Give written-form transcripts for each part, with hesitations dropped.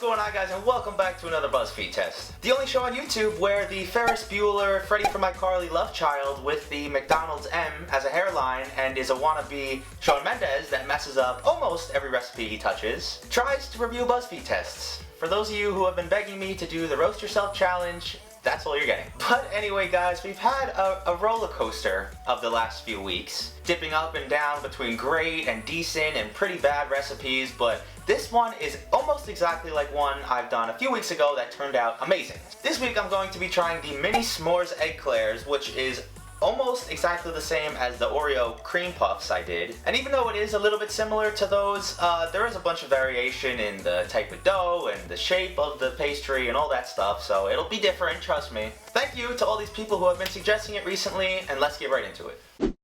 going on, guys, and welcome back to another Buzzfeed test. The only show on YouTube where the Ferris Bueller, Freddy from My Carly love child with the McDonald's M as a hairline and is a wannabe Shawn Mendes that messes up almost every recipe he touches, tries to review Buzzfeed tests. For those of you who have been begging me to do the Roast Yourself Challenge, that's all you're getting. But anyway, guys, we've had a roller coaster of the last few weeks, dipping up and down between great and decent and pretty bad recipes, but this one is almost exactly like one I've done a few weeks ago that turned out amazing. This week I'm going to be trying the mini S'mores Eclairs, which is almost exactly the same as the Oreo cream puffs I did. And even though it is a little bit similar to those, there is a bunch of variation in the type of dough and the shape of the pastry and all that stuff, so it'll be different, trust me. Thank you to all these people who have been suggesting it recently, and let's get right into it.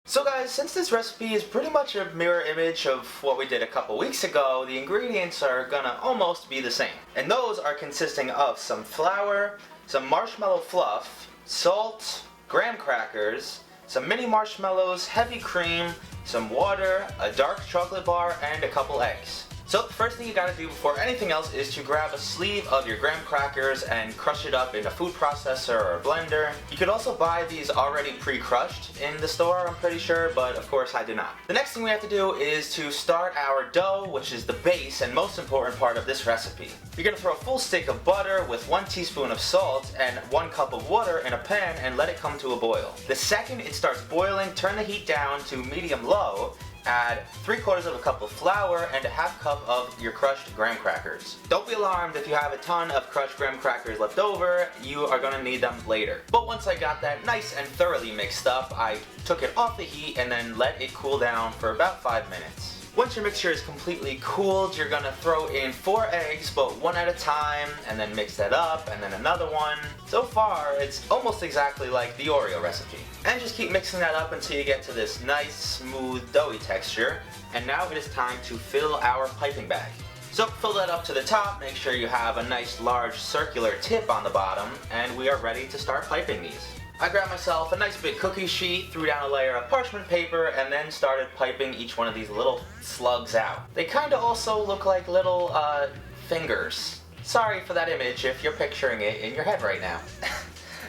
So guys, since this recipe is pretty much a mirror image of what we did a couple weeks ago, the ingredients are gonna almost be the same. And those are consisting of some flour, some marshmallow fluff, salt, graham crackers, some mini marshmallows, heavy cream, some water, a dark chocolate bar, and a couple eggs. So the first thing you gotta do before anything else is to grab a sleeve of your graham crackers and crush it up in a food processor or a blender. You could also buy these already pre-crushed in the store, I'm pretty sure, but of course I did not. The next thing we have to do is to start our dough, which is the base and most important part of this recipe. You're gonna throw a full stick of butter with 1 teaspoon of salt and 1 cup of water in a pan and let it come to a boil. The second it starts boiling, turn the heat down to medium-low. Add 3/4 of a cup of flour and a 1/2 cup of your crushed graham crackers. Don't be alarmed if you have a ton of crushed graham crackers left over, you are going to need them later. But once I got that nice and thoroughly mixed up, I took it off the heat and then let it cool down for about 5 minutes. Once your mixture is completely cooled, you're gonna throw in 4 eggs, but one at a time, and then mix that up, and then another one. So far, it's almost exactly like the Oreo recipe. And just keep mixing that up until you get to this nice, smooth, doughy texture. And now it is time to fill our piping bag. So fill that up to the top, make sure you have a nice large circular tip on the bottom, and we are ready to start piping these. I grabbed myself a nice big cookie sheet, threw down a layer of parchment paper, and then started piping each one of these little slugs out. They kind of also look like little, fingers. Sorry for that image if you're picturing it in your head right now.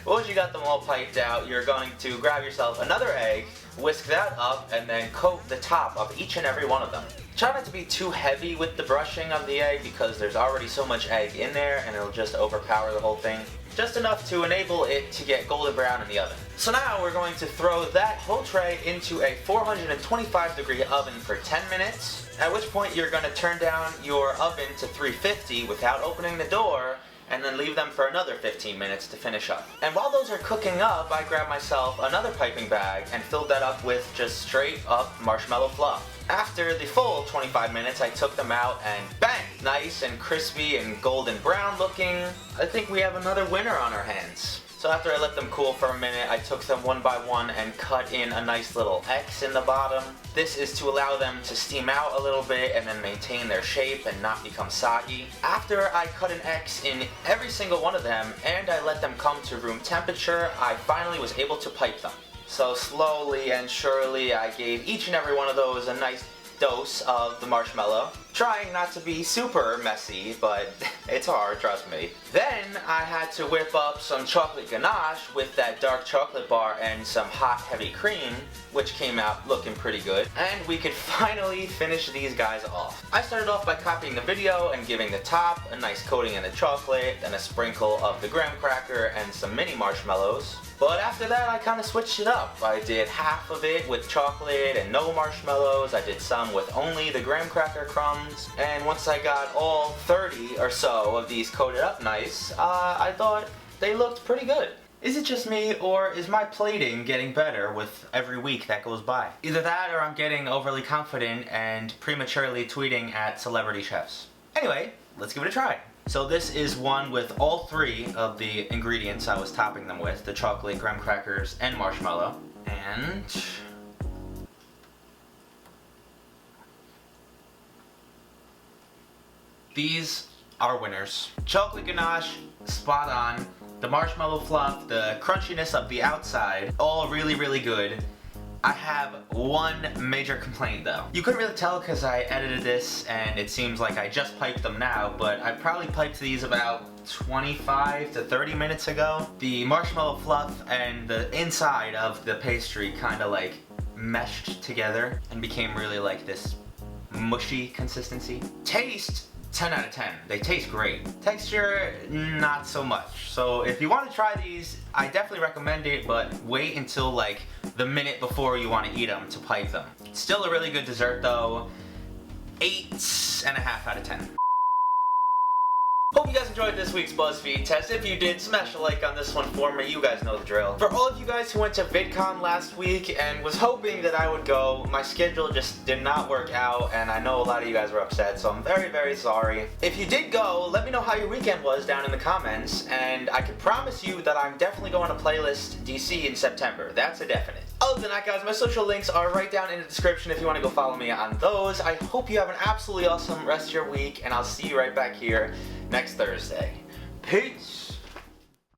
Once you got them all piped out, you're going to grab yourself another egg, whisk that up, and then coat the top of each and every one of them. Try not to be too heavy with the brushing of the egg because there's already so much egg in there and it'll just overpower the whole thing. Just enough to enable it to get golden brown in the oven. So now we're going to throw that whole tray into a 425-degree oven for 10 minutes, at which point you're going to turn down your oven to 350 without opening the door, and then leave them for another 15 minutes to finish up. And while those are cooking up, I grabbed myself another piping bag and filled that up with just straight up marshmallow fluff. After the full 25 minutes, I took them out and bang! Nice and crispy and golden brown looking. I think we have another winner on our hands. So after I let them cool for a minute, I took them one by one and cut in a nice little X in the bottom. This is to allow them to steam out a little bit and then maintain their shape and not become soggy. After I cut an X in every single one of them and I let them come to room temperature, I finally was able to pipe them. So slowly and surely I gave each and every one of those a nice dose of the marshmallow, trying not to be super messy, but it's hard, trust me. Then I had to whip up some chocolate ganache with that dark chocolate bar and some hot heavy cream, which came out looking pretty good, and we could finally finish these guys off. I started off by copying the video and giving the top a nice coating in the chocolate, then a sprinkle of the graham cracker and some mini marshmallows. But after that, I kind of switched it up. I did half of it with chocolate and no marshmallows. I did some with only the graham cracker crumbs. And once I got all 30 or so of these coated up nice, I thought they looked pretty good. Is it just me, or is my plating getting better with every week that goes by? Either that, or I'm getting overly confident and prematurely tweeting at celebrity chefs. Anyway, let's give it a try. So this is one with all 3 of the ingredients I was topping them with, the chocolate, graham crackers, and marshmallow. And these are winners. Chocolate ganache, spot on. The marshmallow fluff, the crunchiness of the outside, all really, really good. I have one major complaint though. You couldn't really tell because I edited this and it seems like I just piped them now, but I probably piped these about 25 to 30 minutes ago. The marshmallow fluff and the inside of the pastry kind of like meshed together and became really like this mushy consistency. Taste, 10 out of 10. They taste great. Texture, not so much. So if you want to try these, I definitely recommend it, but wait until like the minute before you want to eat them to pipe them. Still a really good dessert though. 8.5 out of 10. Hope you guys enjoyed this week's Buzzfeed test. If you did, smash a like on this one for me. You guys know the drill. For all of you guys who went to VidCon last week and was hoping that I would go, my schedule just did not work out, and I know a lot of you guys were upset, so I'm very, very sorry. If you did go, let me know how your weekend was down in the comments, and I can promise you that I'm definitely going to Playlist DC in September. That's a definite. Other than that, guys, my social links are right down in the description if you want to go follow me on those. I hope you have an absolutely awesome rest of your week, and I'll see you right back here next Thursday. Peace!